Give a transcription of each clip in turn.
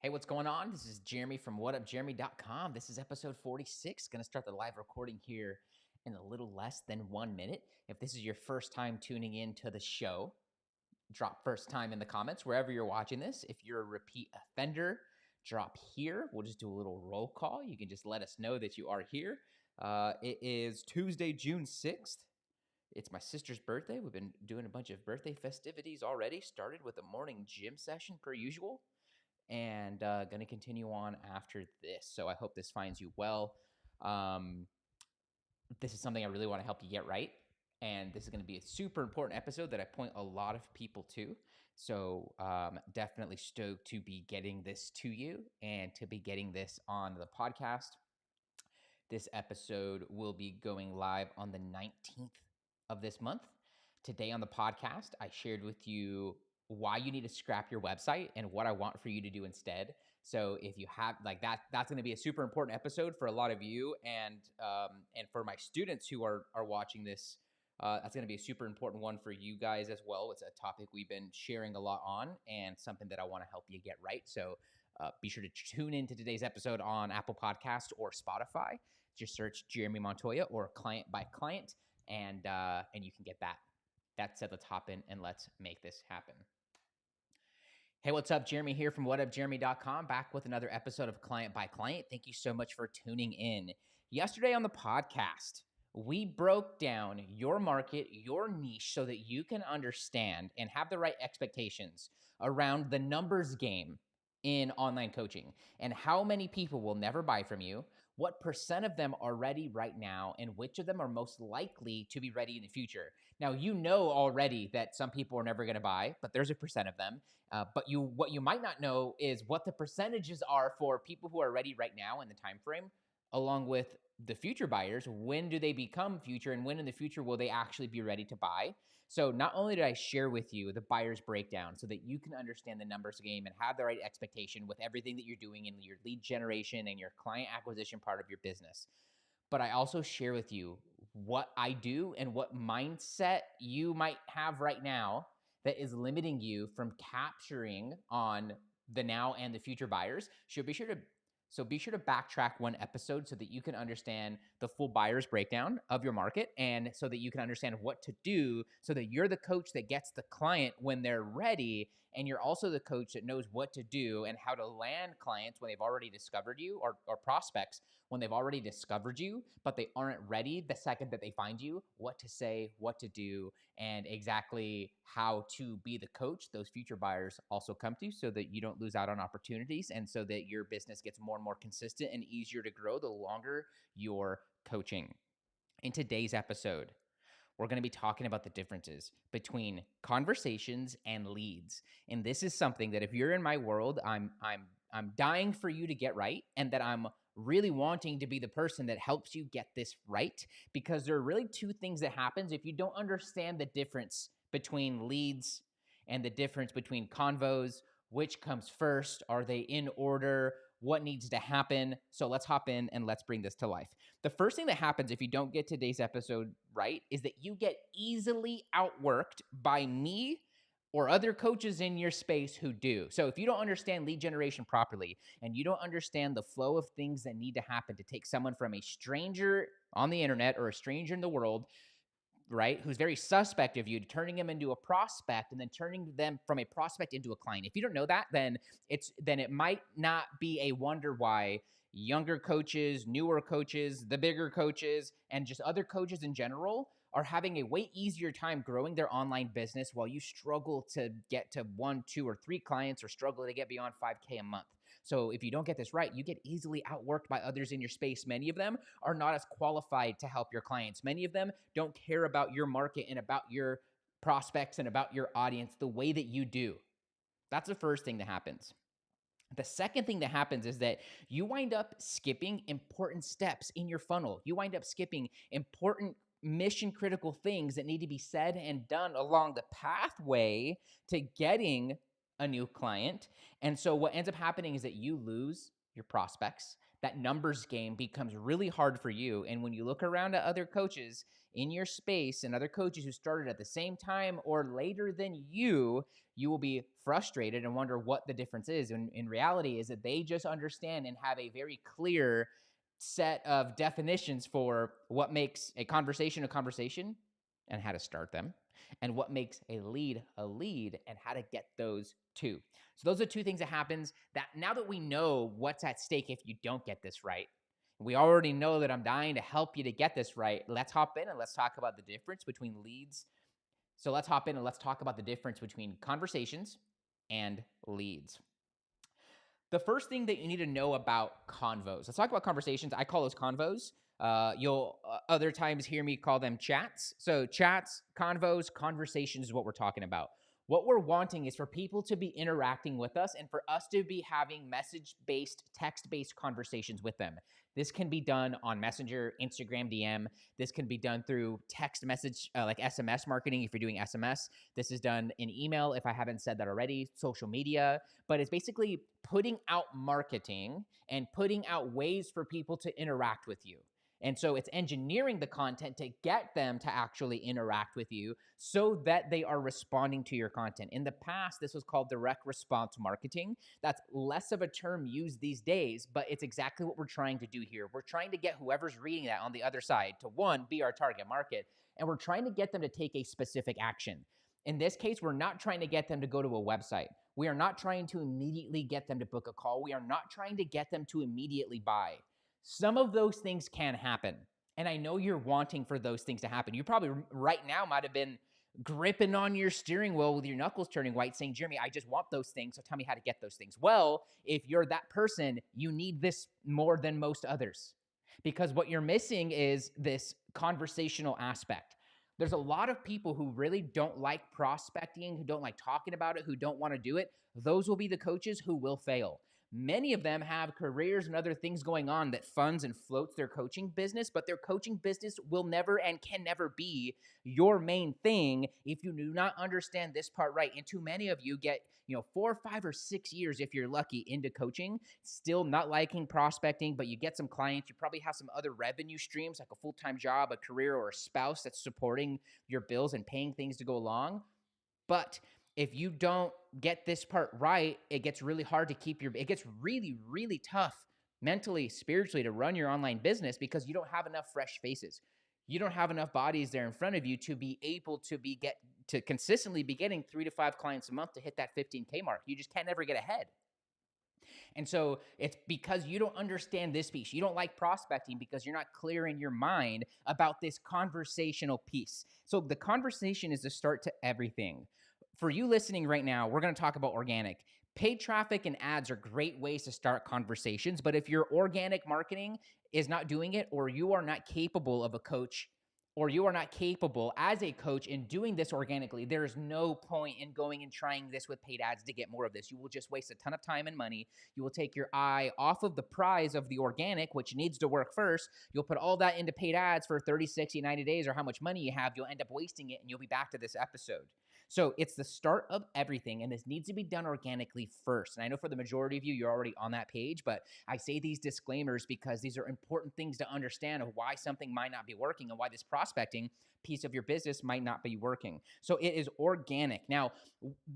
Hey, what's going on? This is Jeremy from whatupjeremy.com. This is episode 46. Going to start the live recording here in a little less than 1 minute. If this is your first time tuning in to the show, drop first time in the comments wherever you're watching this. If you're a repeat offender, drop here. We'll just do a little roll call. You can just let us know that you are here. It is Tuesday, June 6th. It's my sister's birthday. We've been doing a bunch of birthday festivities already. Started with a morning gym session per usual, and going to continue on after this. So I hope this finds you well. This is something I really want to help you get right. And this is going to be a super important episode that I point a lot of people to. So definitely stoked to be getting this to you and to be getting this on the podcast. This episode will be going live on the 19th of this month. Today on the podcast, I shared with you why you need to scrap your website and what I want for you to do instead. So if you have like that, that's going to be a super important episode for a lot of you, and for my students who are watching this. That's going to be a super important one for you guys as well. It's a topic we've been sharing a lot on and something that I want to help you get right. So be sure to tune into today's episode on Apple Podcast or Spotify. Just search Jeremy Montoya or Client by Client, and you can get that. That's at the top, and let's make this happen. Hey, what's up? Jeremy here from whatupjeremy.com, back with another episode of Client by Client. Thank you so much for tuning in. Yesterday on the podcast, we broke down your market, your niche, so that you can understand and have the right expectations around the numbers game in online coaching and how many people will never buy from you, what percent of them are ready right now, and which of them are most likely to be ready in the future. Now, you know already that some people are never going to buy, but there's a percent of them. But what you might not know is what the percentages are for people who are ready right now in the time frame, along with the future buyers. When do they become future, and when in the future will they actually be ready to buy? So not only did I share with you the buyer's breakdown so that you can understand the numbers game and have the right expectation with everything that you're doing in your lead generation and your client acquisition part of your business, but I also share with you what I do and what mindset you might have right now that is limiting you from capturing on the now and the future buyers. Be sure to backtrack one episode so that you can understand the full buyer's breakdown of your market, and so that you can understand what to do so that you're the coach that gets the client when they're ready, and you're also the coach that knows what to do and how to land clients when they've already discovered you, or prospects when they've already discovered you, but they aren't ready the second that they find you, what to say, what to do, and exactly how to be the coach those future buyers also come to, so that you don't lose out on opportunities, and so that your business gets more and more consistent and easier to grow the longer you're coaching. In today's episode, we're going to be talking about the differences between conversations and leads. And this is something that if you're in my world, I'm dying for you to get right, and that I'm really wanting to be the person that helps you get this right, because there are really two things that happens if you don't understand the difference between leads and the difference between convos. Which comes first? Are they in order? What needs to happen? So let's hop in and let's bring this to life. The first thing that happens if you don't get today's episode right is that you get easily outworked by me or other coaches in your space who do. So if you don't understand lead generation properly, and you don't understand the flow of things that need to happen to take someone from a stranger on the internet or a stranger in the world, right, who's very suspect of you, to turning them into a prospect, and then turning them from a prospect into a client. If you don't know that, then it might not be a wonder why younger coaches, newer coaches, the bigger coaches, and just other coaches in general are having a way easier time growing their online business, while you struggle to get to 1, 2, or 3 clients, or struggle to get beyond 5K a month. So if you don't get this right, you get easily outworked by others in your space. Many of them are not as qualified to help your clients. Many of them don't care about your market and about your prospects and about your audience the way that you do. That's the first thing that happens. The second thing that happens is that you wind up skipping important steps in your funnel. You wind up skipping important mission critical things that need to be said and done along the pathway to getting a new client. And so what ends up happening is that you lose your prospects. that numbers game becomes really hard for you. And when you look around at other coaches in your space and other coaches who started at the same time or later than you will be frustrated and wonder what the difference is. And in reality is that they just understand and have a very clear set of definitions for what makes a conversation and how to start them, and what makes a lead and how to get those two. So those are two things that happens that now that we know what's at stake if you don't get this right, we already know that I'm dying to help you to get this right. Let's hop in and let's talk about the difference between leads. So let's hop in and let's talk about the difference between conversations and leads. The first thing that you need to know about convos. Let's talk about conversations. I call those convos. You'll other times hear me call them chats. So chats, convos, conversations is what we're talking about. What we're wanting is for people to be interacting with us and for us to be having message-based, text-based conversations with them. This can be done on Messenger, Instagram DM. This can be done through text message, like SMS marketing if you're doing SMS. This is done in email if I haven't said that already, social media. But it's basically putting out marketing and putting out ways for people to interact with you. And so it's engineering the content to get them to actually interact with you so that they are responding to your content. In the past, this was called direct response marketing. That's less of a term used these days, but it's exactly what we're trying to do here. We're trying to get whoever's reading that on the other side to, one, be our target market, and we're trying to get them to take a specific action. In this case, we're not trying to get them to go to a website. We are not trying to immediately get them to book a call. We are not trying to get them to immediately buy. Some of those things can happen. And I know you're wanting for those things to happen. You probably right now might have been gripping on your steering wheel with your knuckles turning white saying, Jeremy, I just want those things. So tell me how to get those things. Well, if you're that person, you need this more than most others because what you're missing is this conversational aspect. There's a lot of people who really don't like prospecting, who don't like talking about it, who don't want to do it. Those will be the coaches who will fail. Many of them have careers and other things going on that funds and floats their coaching business, but their coaching business will never and can never be your main thing if you do not understand this part right. And too many of you get, 4, 5, or 6 years, if you're lucky, into coaching, still not liking prospecting, but you get some clients. You probably have some other revenue streams like a full-time job, a career, or a spouse that's supporting your bills and paying things to go along. But if you don't get this part right, it gets really hard to it gets really, really tough mentally, spiritually to run your online business because you don't have enough fresh faces. You don't have enough bodies there in front of you to be able to consistently be getting 3 to 5 clients a month to hit that 15K mark. You just can't ever get ahead. And so it's because you don't understand this piece. You don't like prospecting because you're not clear in your mind about this conversational piece. So the conversation is the start to everything. For you listening right now, we're going to talk about organic. Paid traffic and ads are great ways to start conversations, but if your organic marketing is not doing it, or you are not capable of a coach, or you are not capable as a coach in doing this organically, there is no point in going and trying this with paid ads to get more of this. You will just waste a ton of time and money. You will take your eye off of the prize of the organic, which needs to work first. You'll put all that into paid ads for 30, 60, 90 days, or how much money you have. You'll end up wasting it, and you'll be back to this episode. So it's the start of everything, and this needs to be done organically first. And I know for the majority of you, you're already on that page, but I say these disclaimers because these are important things to understand of why something might not be working and why this prospecting piece of your business might not be working. So it is organic. Now,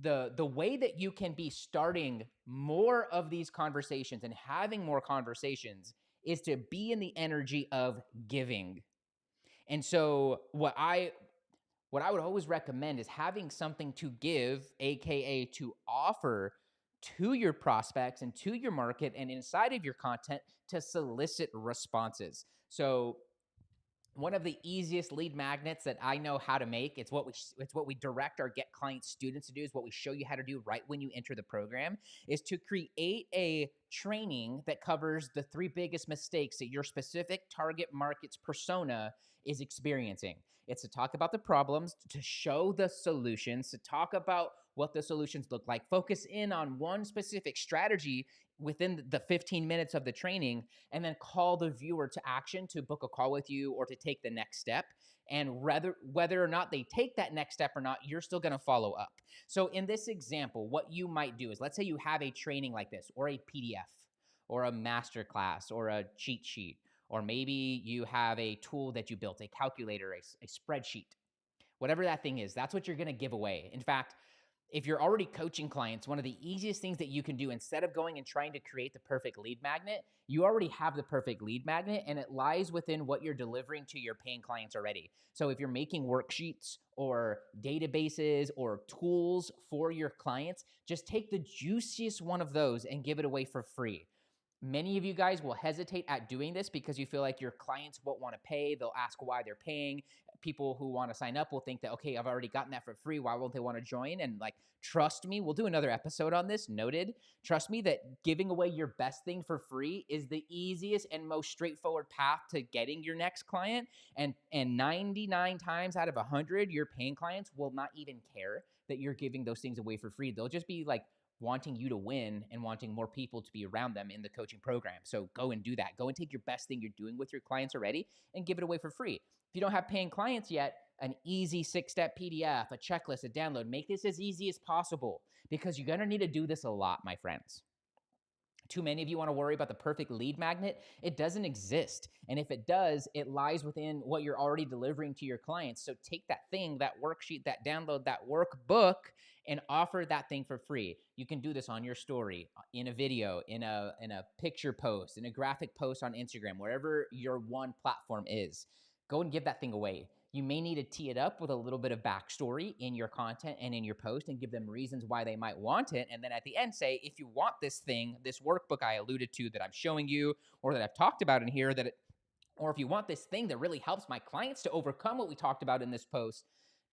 the way that you can be starting more of these conversations and having more conversations is to be in the energy of giving. And so what I would always recommend is having something to give, AKA to offer to your prospects and to your market and inside of your content to solicit responses. So one of the easiest lead magnets that I know how to make, it's what we direct our Get Client students to do, is what we show you how to do right when you enter the program, is to create a training that covers the 3 biggest mistakes that your specific target market's persona is experiencing. It's to talk about the problems, to show the solutions, to talk about what the solutions look like, focus in on one specific strategy within the 15 minutes of the training, and then call the viewer to action to book a call with you or to take the next step. And whether or not they take that next step or not, you're still going to follow up. So in this example, what you might do is, let's say you have a training like this or a PDF. or a masterclass or a cheat sheet, or maybe you have a tool that you built, a calculator, a spreadsheet. Whatever that thing is, that's what you're going to give away. In fact, if you're already coaching clients, one of the easiest things that you can do, instead of going and trying to create the perfect lead magnet, you already have the perfect lead magnet, and it lies within what you're delivering to your paying clients already. So if you're making worksheets or databases or tools for your clients, just take the juiciest one of those and give it away for free. Many of you guys will hesitate at doing this because you feel like your clients won't want to pay. They'll ask why they're paying. People who want to sign up will think that, okay, I've already gotten that for free. Why won't they want to join? And like, trust me, we'll do another episode on this, noted. Trust me that giving away your best thing for free is the easiest and most straightforward path to getting your next client. And 99 times out of 100, your paying clients will not even care that you're giving those things away for free. They'll just be like, wanting you to win and wanting more people to be around them in the coaching program. So go and do that. Go and take your best thing you're doing with your clients already and give it away for free. If you don't have paying clients yet, an easy 6-step PDF, a checklist, a download, make this as easy as possible because you're going to need to do this a lot, my friends. Too many of you want to worry about the perfect lead magnet. It doesn't exist. And if it does, it lies within what you're already delivering to your clients. So take that thing, that worksheet, that download, that workbook, and offer that thing for free. You can do this on your story, in a video, in a picture post, in a graphic post on Instagram, wherever your one platform is. Go and give that thing away. You may need to tee it up with a little bit of backstory in your content and in your post and give them reasons why they might want it. And then at the end say, if you want this thing, this workbook I alluded to that I'm showing you or that I've talked about in here, or if you want this thing that really helps my clients to overcome what we talked about in this post,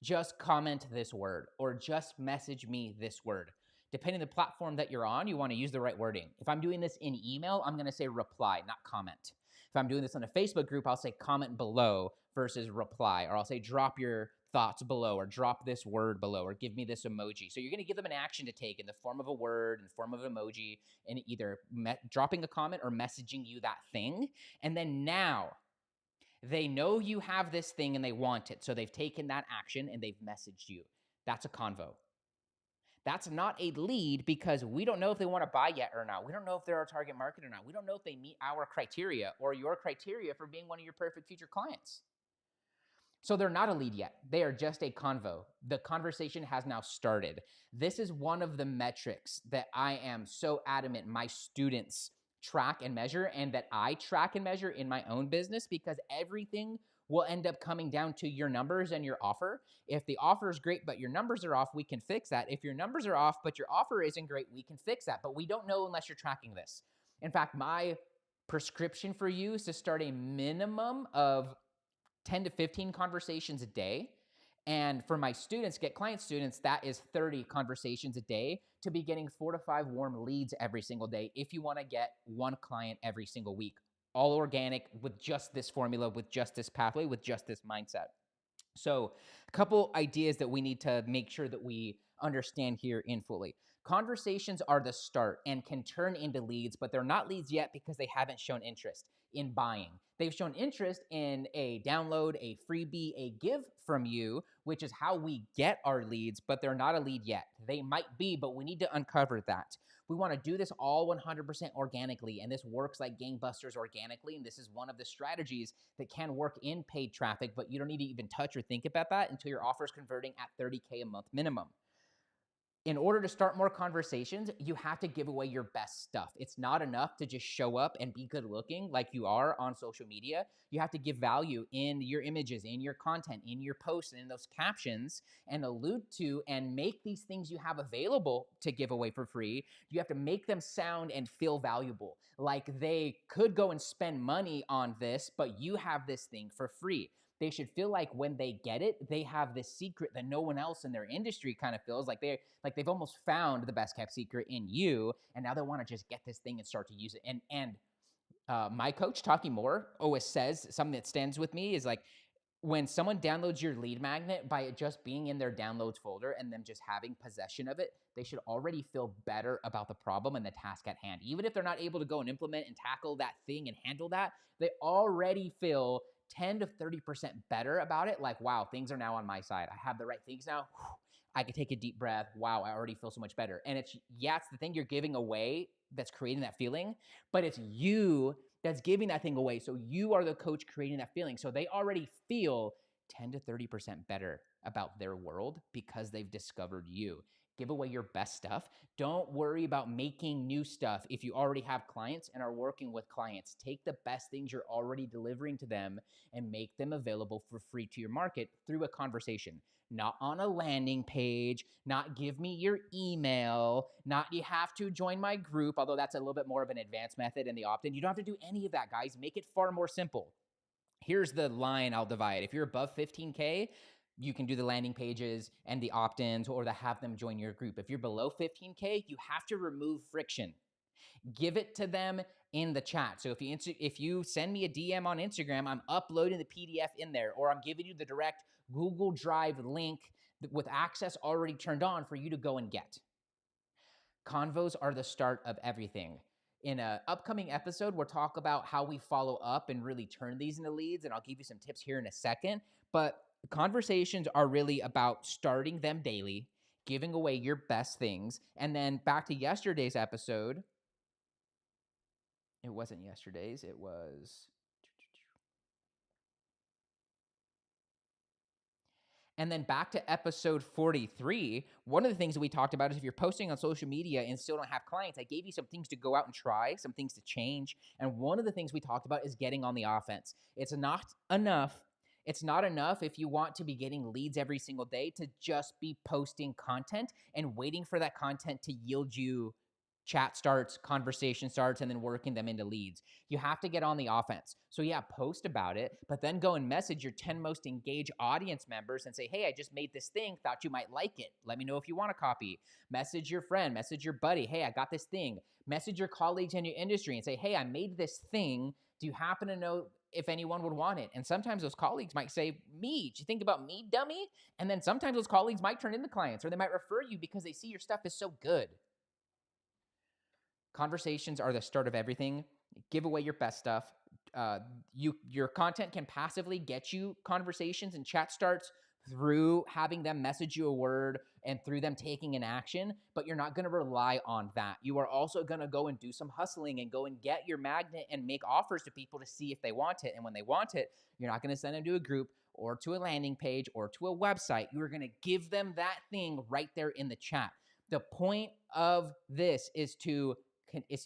just comment this word or just message me this word. Depending on the platform that you're on, you want to use the right wording. If I'm doing this in email, I'm going to say reply, not comment. If I'm doing this on a Facebook group, I'll say comment below versus reply, or I'll say drop your thoughts below, or drop this word below, or give me this emoji. So you're going to give them an action to take in the form of a word, in the form of an emoji, and either dropping a comment or messaging you that thing. And then now they know you have this thing and they want it. So they've taken that action and they've messaged you. That's a convo. That's not a lead because we don't know if they want to buy yet or not. We don't know if they're our target market or not. We don't know if they meet our criteria or your criteria for being one of your perfect future clients. So they're not a lead yet. They are just a convo. The conversation has now started. This is one of the metrics that I am so adamant my students track and measure, and that I track and measure in my own business, because everything will end up coming down to your numbers and your offer. If the offer is great, but your numbers are off, we can fix that. If your numbers are off, but your offer isn't great, we can fix that. But we don't know unless you're tracking this. In fact, my prescription for you is to start a minimum of 10 to 15 conversations a day. And for my students, Get Client students, that is 30 conversations a day to be getting 4 to 5 warm leads every single day if you want to get one client every single week. All organic, with just this formula, with just this pathway, with just this mindset. So a couple ideas that we need to make sure that we understand here in fully. Conversations are the start and can turn into leads, but they're not leads yet because they haven't shown interest in buying. They've shown interest in a download, a freebie, a give from you, which is how we get our leads, but they're not a lead yet. They might be, but we need to uncover that. We want to do this all 100% organically, and this works like gangbusters organically, and this is one of the strategies that can work in paid traffic, but you don't need to even touch or think about that until your offer is converting at $30K a month minimum. In order to start more conversations, you have to give away your best stuff. It's not enough to just show up and be good looking like you are on social media. You have to give value in your images, in your content, in your posts, and in those captions, and allude to and make these things you have available to give away for free. You have to make them sound and feel valuable, like they could go and spend money on this, but you have this thing for free. They should feel like when they get it, they have this secret that no one else in their industry kind of feels like they've almost found the best kept secret in you, and now they want to just get this thing and start to use it. And my coach, Taki Moore, always says something that stands with me is like, when someone downloads your lead magnet, by it just being in their downloads folder and them just having possession of it, they should already feel better about the problem and the task at hand. Even if they're not able to go and implement and tackle that thing and handle that, they already feel 10 to 30% better about it. Like, wow, things are now on my side. I have the right things now. I could take a deep breath. Wow, I already feel so much better. And it's the thing you're giving away that's creating that feeling, but it's you that's giving that thing away. So you are the coach creating that feeling. So they already feel 10 to 30% better about their world because they've discovered you. Give away your best stuff. Don't worry about making new stuff. If you already have clients and are working with clients, take the best things you're already delivering to them and make them available for free to your market through a conversation. Not on a landing page, not give me your email, not you have to join my group, although that's a little bit more of an advanced method in the opt-in. You don't have to do any of that, guys. Make it far more simple. Here's the line I'll divide. If you're above 15K, you can do the landing pages and the opt-ins or the have them join your group. If you're below 15K, you have to remove friction. Give it to them in the chat. So if you send me a DM on Instagram, I'm uploading the PDF in there, or I'm giving you the direct Google Drive link with access already turned on for you to go and get. Convos are the start of everything. In an upcoming episode, we'll talk about how we follow up and really turn these into leads, and I'll give you some tips here in a second. But conversations are really about starting them daily, giving away your best things, and then back to yesterday's episode. It wasn't yesterday's, it was... And then back to episode 43, one of the things that we talked about is if you're posting on social media and still don't have clients, I gave you some things to go out and try, some things to change. And one of the things we talked about is getting on the offense. It's not enough. It's not enough if you want to be getting leads every single day to just be posting content and waiting for that content to yield you chat starts, conversation starts, and then working them into leads. You have to get on the offense. So yeah, post about it, but then go and message your 10 most engaged audience members and say, hey, I just made this thing, thought you might like it. Let me know if you want a copy. Message your friend, message your buddy, hey, I got this thing. Message your colleagues in your industry and say, hey, I made this thing. Do you happen to know if anyone would want it? And sometimes those colleagues might say, me, did you think about me, dummy? And then sometimes those colleagues might turn into clients, or they might refer you because they see your stuff is so good. Conversations are the start of everything. Give away your best stuff. Your content can passively get you conversations and chat starts through having them message you a word and through them taking an action, but you're not going to rely on that. You are also going to go and do some hustling and go and get your magnet and make offers to people to see if they want it. And when they want it, you're not going to send them to a group or to a landing page or to a website. You are going to give them that thing right there in the chat. The point of this is to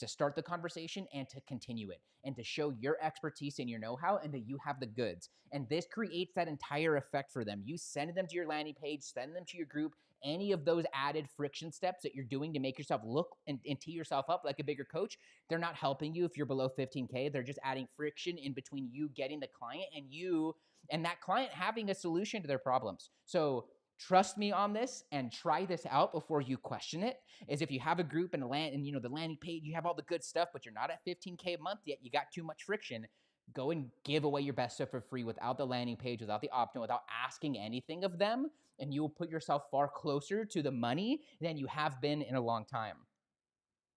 start the conversation and to continue it and to show your expertise and your know-how and that you have the goods. And this creates that entire effect for them. You send them to your landing page, send them to your group, any of those added friction steps that you're doing to make yourself look and tee yourself up like a bigger coach, they're not helping you if you're below 15K. They're just adding friction in between you getting the client and you and that client having a solution to their problems. So trust me on this and try this out before you question it. Is if you have a group and the landing page, you have all the good stuff, but you're not at 15K a month yet, you got too much friction, go and give away your best stuff for free without the landing page, without the opt-in, without asking anything of them, and you will put yourself far closer to the money than you have been in a long time.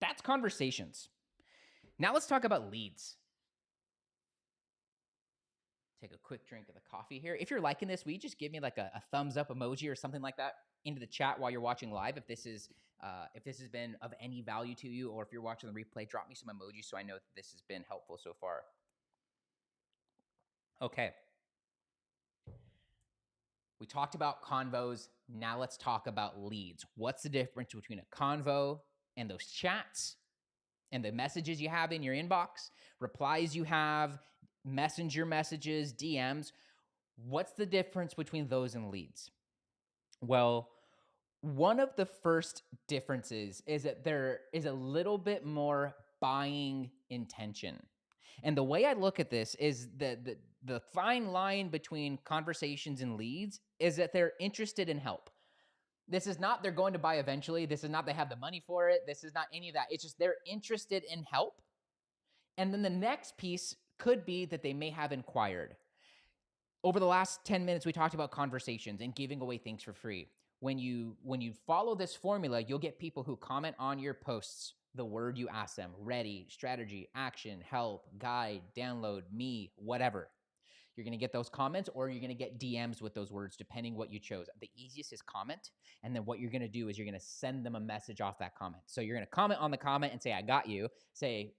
That's conversations. Now let's talk about leads. Take a quick drink of the coffee here. If you're liking this, will you just give me like a thumbs up emoji or something like that into the chat while you're watching live? If this has been of any value to you, or if you're watching the replay, drop me some emojis so I know that this has been helpful so far. Okay. We talked about convos. Now let's talk about leads. What's the difference between a convo and those chats and the messages you have in your inbox, replies you have, messenger messages, DMs? What's the difference between those and leads? Well, one of the first differences is that there is a little bit more buying intention. And the way I look at this is that the fine line between conversations and leads is that they're interested in help. This is not they're going to buy eventually. This is not they have the money for it. This is not any of that. It's just they're interested in help. And then the next piece could be that they may have inquired. Over the last 10 minutes, we talked about conversations and giving away things for free. When you follow this formula, you'll get people who comment on your posts the word you ask them: ready, strategy, action, help, guide, download, me, whatever. You're going to get those comments, or you're going to get DMs with those words, depending what you chose. The easiest is comment. And then what you're going to do is you're going to send them a message off that comment. So you're going to comment on the comment and say, I got you. Say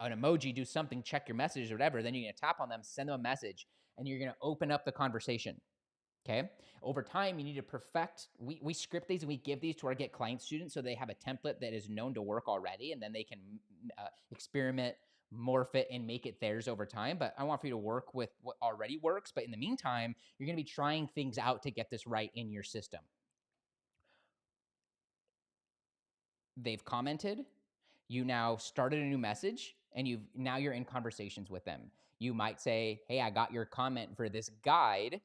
an emoji, do something, check your messages or whatever. Then you're going to tap on them, send them a message, and you're going to open up the conversation. Okay. Over time, you need to perfect. We script these and we give these to our Get Client students so they have a template that is known to work already, and then they can experiment, morph it, and make it theirs over time. But I want for you to work with what already works. But in the meantime, you're going to be trying things out to get this right in your system. They've commented. You now started a new message, and now you're in conversations with them. You might say, hey, I got your comment for this guide.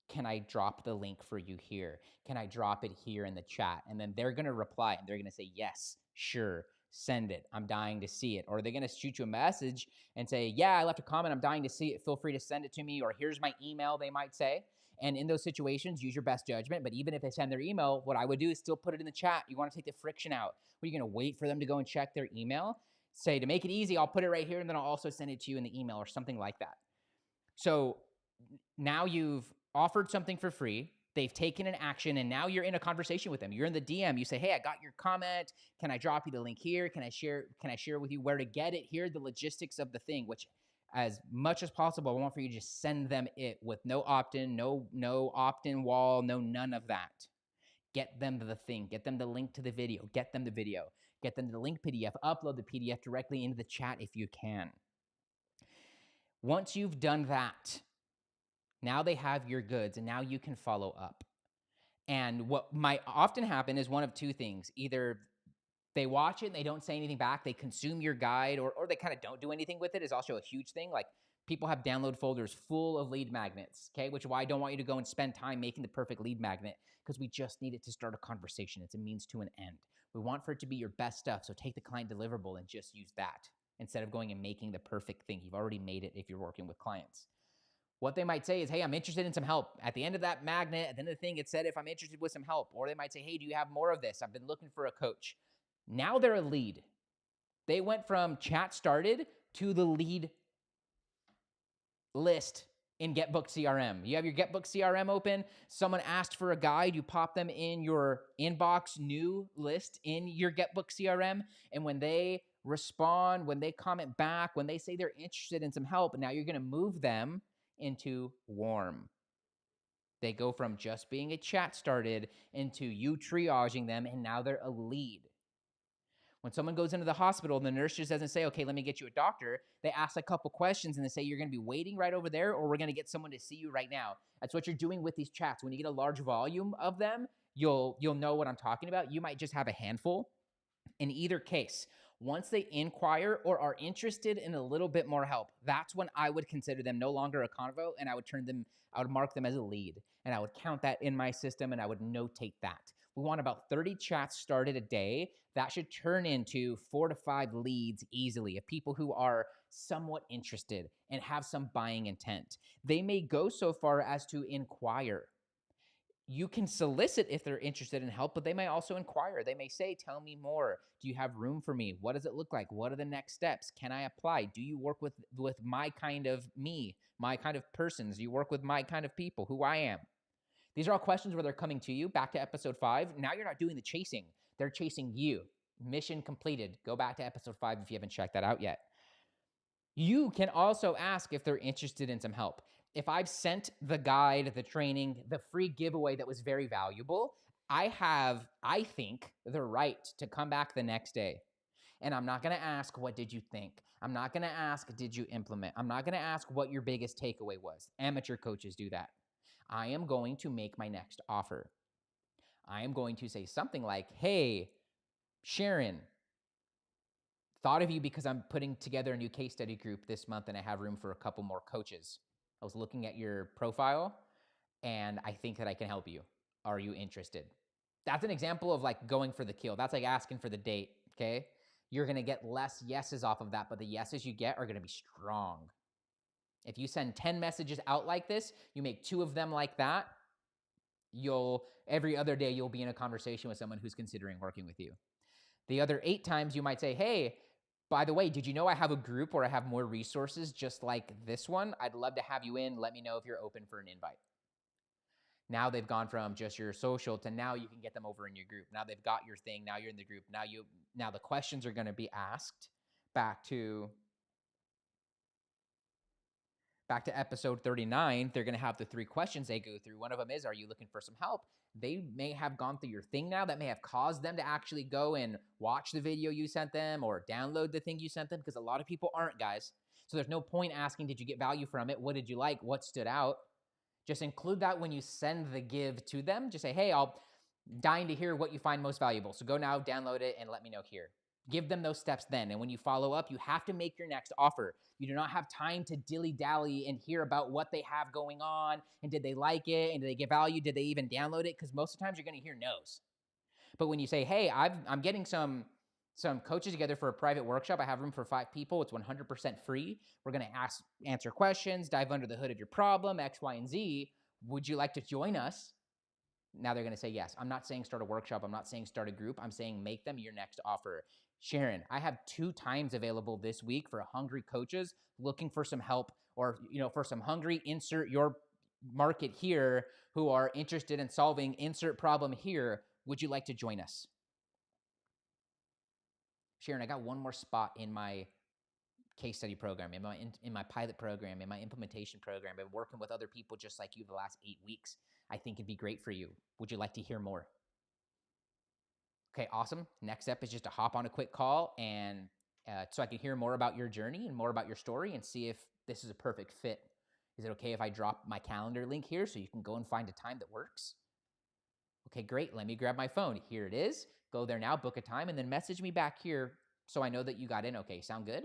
Can I drop the link for you here? Can I drop it here in the chat? And then they're going to reply, and they're going to say, yes, sure, send it. I'm dying to see it. Or they're going to shoot you a message and say, yeah, I left a comment. I'm dying to see it. Feel free to send it to me. Or here's my email, they might say. And in those situations, use your best judgment. But even if they send their email, what I would do is still put it in the chat. You want to take the friction out. Are you going to wait for them to go and check their email? Say, to make it easy, I'll put it right here, and then I'll also send it to you in the email or something like that. So now you've offered something for free. They've taken an action, and now you're in a conversation with them. You're in the DM. You say, hey, I got your comment. Can I drop you the link here? Can I share with you where to get it? Here are the logistics of the thing, which as much as possible, I want for you to just send them it with no opt-in, no opt-in wall, none of that. Get them the thing. Get them the link to the video. Get them the video. Get them the link PDF. Upload the PDF directly into the chat if you can. Once you've done that, now they have your goods, and now you can follow up. And what might often happen is one of two things. Either they watch it and they don't say anything back, they consume your guide, or they kind of don't do anything with it is also a huge thing. Like, people have download folders full of lead magnets, okay? Which is why I don't want you to go and spend time making the perfect lead magnet, because we just need it to start a conversation. It's a means to an end. We want for it to be your best stuff, so take the client deliverable and just use that instead of going and making the perfect thing. You've already made it if you're working with clients. What they might say is, hey, I'm interested in some help. At the end of that magnet, at the end of the thing, it said, if I'm interested with some help. Or they might say, hey, do you have more of this? I've been looking for a coach. Now they're a lead. They went from chat started to the lead list in GetBookedCRM. You have your GetBookedCRM open. Someone asked for a guide. You pop them in your inbox new list in your GetBookedCRM. And when they respond, when they comment back, when they say they're interested in some help, now you're going to move them into warm. They go from just being a chat started into you triaging them, and now they're a lead. When someone goes into the hospital, the nurse just doesn't say, okay, let me get you a doctor. They ask a couple questions and they say, you're going to be waiting right over there, or we're going to get someone to see you right now. That's what you're doing with these chats. When you get a large volume of them, you'll know what I'm talking about. You might just have a handful. In either case, once they inquire or are interested in a little bit more help, that's when I would consider them no longer a convo, and I would mark them as a lead, and I would count that in my system, and I would notate that. We want about 30 chats started a day. That should turn into 4 to 5 leads easily of people who are somewhat interested and have some buying intent. They may go so far as to inquire. You can solicit if they're interested in help, but they may also inquire. They may say, tell me more. Do you have room for me? What does it look like? What are the next steps? Can I apply? Do you work with my kind of me, my kind of persons? Do you work with my kind of people, who I am? These are all questions where they're coming to you. Back to episode 5. Now you're not doing the chasing. They're chasing you. Mission completed. Go back to episode 5 if you haven't checked that out yet. You can also ask if they're interested in some help. If I've sent the guide, the training, the free giveaway that was very valuable, I think, the right to come back the next day. And I'm not going to ask, what did you think? I'm not going to ask, did you implement? I'm not going to ask what your biggest takeaway was. Amateur coaches do that. I am going to make my next offer. I am going to say something like, hey, Sharon, thought of you because I'm putting together a new case study group this month, and I have room for a couple more coaches. I was looking at your profile, and I think that I can help you. Are you interested? That's an example of like going for the kill. That's like asking for the date, okay? You're going to get less yeses off of that, but the yeses you get are going to be strong. If you send 10 messages out like this, you make 2 of them like that, every other day you'll be in a conversation with someone who's considering working with you. The other 8 times you might say, hey, By the way, did you know I have a group where I have more resources just like this one? I'd love to have you in. Let me know if you're open for an invite. Now they've gone from just your social to now you can get them over in your group. Now they've got your thing. Now you're in the group. Now the questions are going to be asked back to episode 39. They're going to have the 3 questions they go through. One of them is, are you looking for some help? They may have gone through your thing now. That may have caused them to actually go and watch the video you sent them or download the thing you sent them, because a lot of people aren't, guys. So there's no point asking, did you get value from it? What did you like? What stood out? Just include that when you send the give to them. Just say, hey, I'll dying to hear what you find most valuable. So go now, download it, and let me know here. Give them those steps then. And when you follow up, you have to make your next offer. You do not have time to dilly-dally and hear about what they have going on, and did they like it, and did they get value, did they even download it? Because most of the times you're going to hear no's. But when you say, hey, I'm getting some coaches together for a private workshop. I have room for 5 people. It's 100% free. We're going to answer questions, dive under the hood of your problem, X, Y, and Z. Would you like to join us? Now they're going to say yes. I'm not saying start a workshop. I'm not saying start a group. I'm saying make them your next offer. Sharon, I have 2 times available this week for hungry coaches looking for some help, or for some hungry, insert your market here, who are interested in solving insert problem here. Would you like to join us? Sharon, I got one more spot in my case study program, in my pilot program, in my implementation program. I've been working with other people just like you the last 8 weeks. I think it'd be great for you. Would you like to hear more? Okay, awesome. Next step is just to hop on a quick call, and so I can hear more about your journey and more about your story and see if this is a perfect fit. Is it okay if I drop my calendar link here so you can go and find a time that works? Okay, great. Let me grab my phone. Here it is. Go there now, book a time, and then message me back here so I know that you got in. Okay, sound good?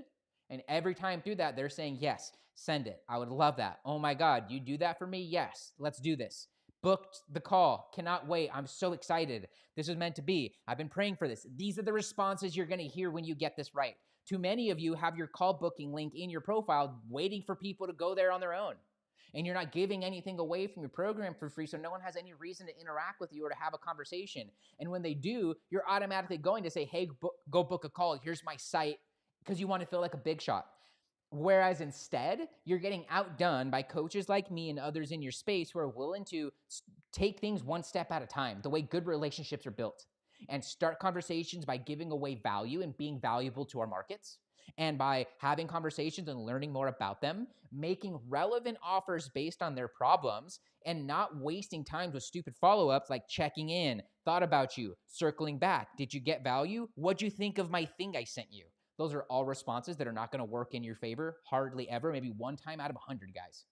And every time through that, they're saying, yes, send it. I would love that. Oh my God, you do that for me? Yes, let's do this. Booked the call. Cannot wait. I'm so excited. This is meant to be. I've been praying for this. These are the responses you're going to hear when you get this right. Too many of you have your call booking link in your profile waiting for people to go there on their own. And you're not giving anything away from your program for free, so no one has any reason to interact with you or to have a conversation. And when they do, you're automatically going to say, hey, go book a call. Here's my site, because you want to feel like a big shot. Whereas instead, you're getting outdone by coaches like me and others in your space who are willing to take things one step at a time, the way good relationships are built, and start conversations by giving away value and being valuable to our markets. And by having conversations and learning more about them, making relevant offers based on their problems, and not wasting time with stupid follow-ups like checking in, thought about you, circling back. Did you get value? What'd you think of my thing I sent you? Those are all responses that are not going to work in your favor, hardly ever, maybe one time out of 100, guys.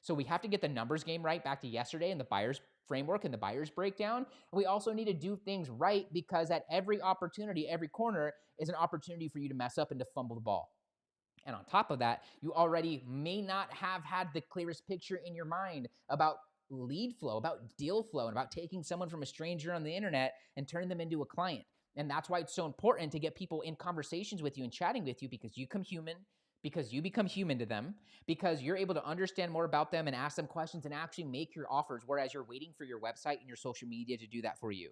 So we have to get the numbers game right, back to yesterday and the buyer's framework and the buyer's breakdown. We also need to do things right, because at every opportunity, every corner is an opportunity for you to mess up and to fumble the ball. And on top of that, you already may not have had the clearest picture in your mind about lead flow, about deal flow, and about taking someone from a stranger on the internet and turning them into a client. And that's why it's so important to get people in conversations with you and chatting with you, because you become human to them, because you're able to understand more about them and ask them questions and actually make your offers, whereas you're waiting for your website and your social media to do that for you.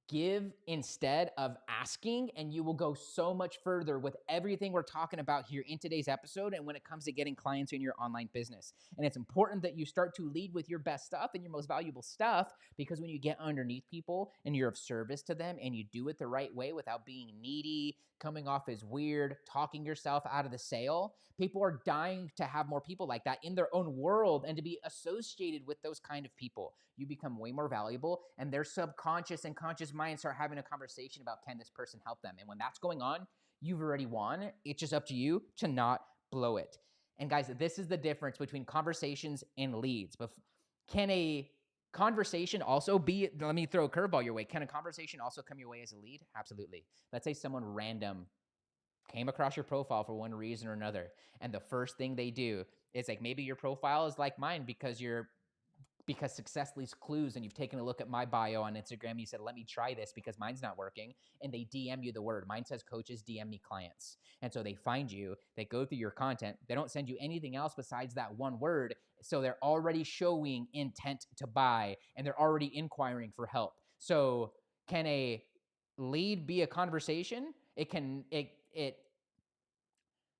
Give instead of asking, and you will go so much further with everything we're talking about here in today's episode and when it comes to getting clients in your online business. And it's important that you start to lead with your best stuff and your most valuable stuff, because when you get underneath people and you're of service to them and you do it the right way without being needy, coming off as weird, talking yourself out of the sale, people are dying to have more people like that in their own world and to be associated with those kind of people. You become way more valuable, and their subconscious and conscious minds start having a conversation about, can this person help them? And when that's going on, you've already won. It's just up to you to not blow it. And guys, this is the difference between conversations and leads. But can a conversation also be, let me throw a curveball your way. Can a conversation also come your way as a lead? Absolutely. Let's say someone random came across your profile for one reason or another, and the first thing they do is like, maybe your profile is like mine because success leaves clues, and you've taken a look at my bio on Instagram. You said, let me try this because mine's not working. And they DM you the word. Mine says coaches DM me clients. And so they find you, they go through your content. They don't send you anything else besides that one word. So they're already showing intent to buy, and they're already inquiring for help. So can a lead be a conversation? It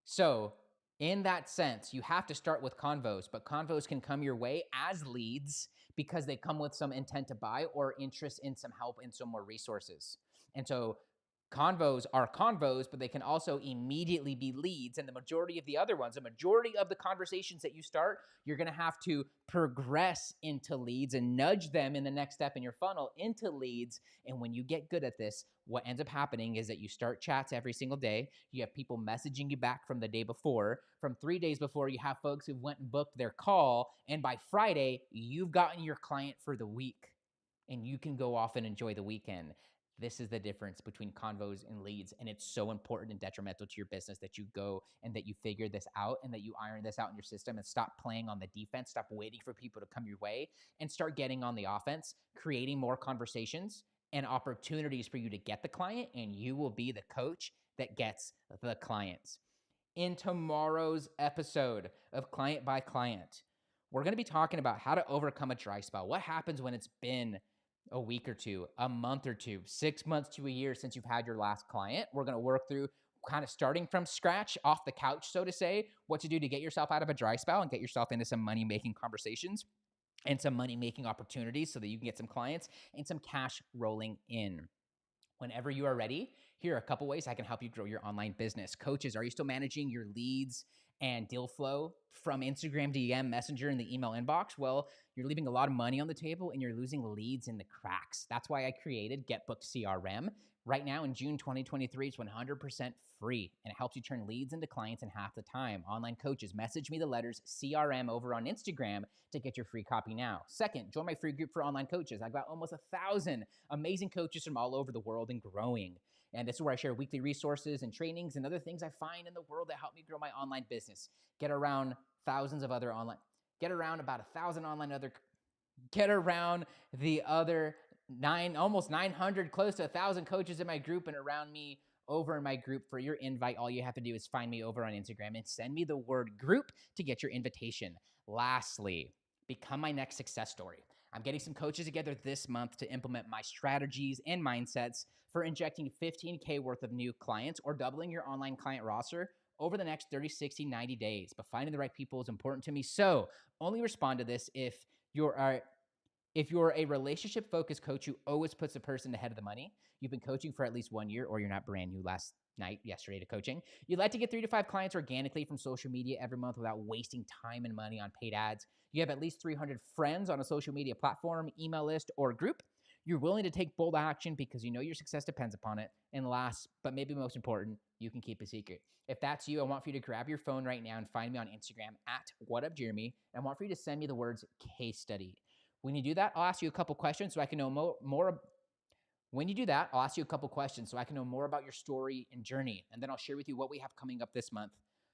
So in that sense, you have to start with convos, but convos can come your way as leads because they come with some intent to buy or interest in some help and some more resources. And so convos are convos, but they can also immediately be leads. And the majority of the other ones, the majority of the conversations that you start, you're going to have to progress into leads and nudge them in the next step in your funnel into leads. And when you get good at this, what ends up happening is that you start chats every single day. You have people messaging you back from the day before. From 3 days before, you have folks who went and booked their call. And by Friday, you've gotten your client for the week and you can go off and enjoy the weekend. This is the difference between convos and leads. And it's so important and detrimental to your business that you go and that you figure this out and that you iron this out in your system and stop playing on the defense, stop waiting for people to come your way and start getting on the offense, creating more conversations and opportunities for you to get the client, and you will be the coach that gets the clients. In tomorrow's episode of Client by Client, we're going to be talking about how to overcome a dry spell. What happens when it's been a week or two, a month or two, 6 months to a year since you've had your last client? We're going to work through kind of starting from scratch, off the couch, so to say, what to do to get yourself out of a dry spell and get yourself into some money-making conversations and some money-making opportunities so that you can get some clients and some cash rolling in. Whenever you are ready, here are a couple ways I can help you grow your online business. Coaches, are you still managing your leads and deal flow from Instagram, DM, Messenger, and the email inbox? Well, you're leaving a lot of money on the table and you're losing leads in the cracks. That's why I created GetBookedCRM. Right now in June 2023, it's 100% free and it helps you turn leads into clients in half the time. Online coaches, message me the letters CRM over on Instagram to get your free copy now. Second, join my free group for online coaches. I've got almost 1,000 amazing coaches from all over the world and growing. And this is where I share weekly resources and trainings and other things I find in the world that help me grow my online business. Get around thousands of other online, get around about 1,000 online other, get around the other almost 900, close to 1,000 coaches in my group and around me over in my group. For your invite, all you have to do is find me over on Instagram and send me the word group to get your invitation. Lastly, become my next success story. I'm getting some coaches together this month to implement my strategies and mindsets for injecting 15K worth of new clients or doubling your online client roster over the next 30, 60, 90 days. But finding the right people is important to me. So only respond to this if you're a relationship-focused coach who always puts the person ahead of the money, you've been coaching for at least 1 year, or you're not brand new yesterday to coaching, you'd like to get 3 to 5 clients organically from social media every month without wasting time and money on paid ads, you have at least 300 friends on a social media platform, email list, or group, you're willing to take bold action because you know your success depends upon it, and last, but maybe most important, you can keep a secret. If that's you, I want for you to grab your phone right now and find me on Instagram at whatupjeremy, and I want for you to send me the words case study. When you do that, I'll ask you a couple questions so I can know more. When you do that, I'll ask you a couple questions so I can know more about your story and journey. And then I'll share with you what we have coming up this month,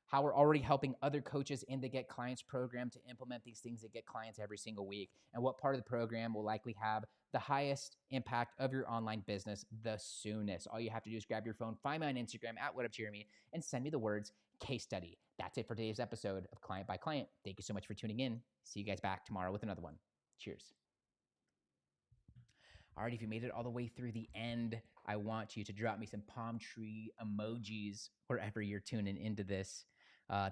how we're already helping other coaches in the Get Clients program to implement these things that get clients every single week, and what part of the program will likely have the highest impact of your online business the soonest. All you have to do is grab your phone, find me on Instagram at whatupjeremy, and send me the words case study. That's it for today's episode of Client by Client. Thank you so much for tuning in. See you guys back tomorrow with another one. Cheers. All right, if you made it all the way through the end, I want you to drop me some palm tree emojis wherever you're tuning into this.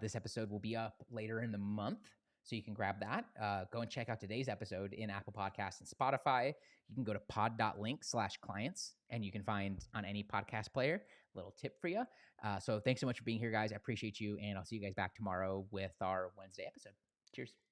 This episode will be up later in the month, so you can grab that. Go and check out today's episode in Apple Podcasts and Spotify. You can go to pod.link/clients, and you can find on any podcast player a little tip for you. So thanks so much for being here, guys. I appreciate you, and I'll see you guys back tomorrow with our Wednesday episode. Cheers.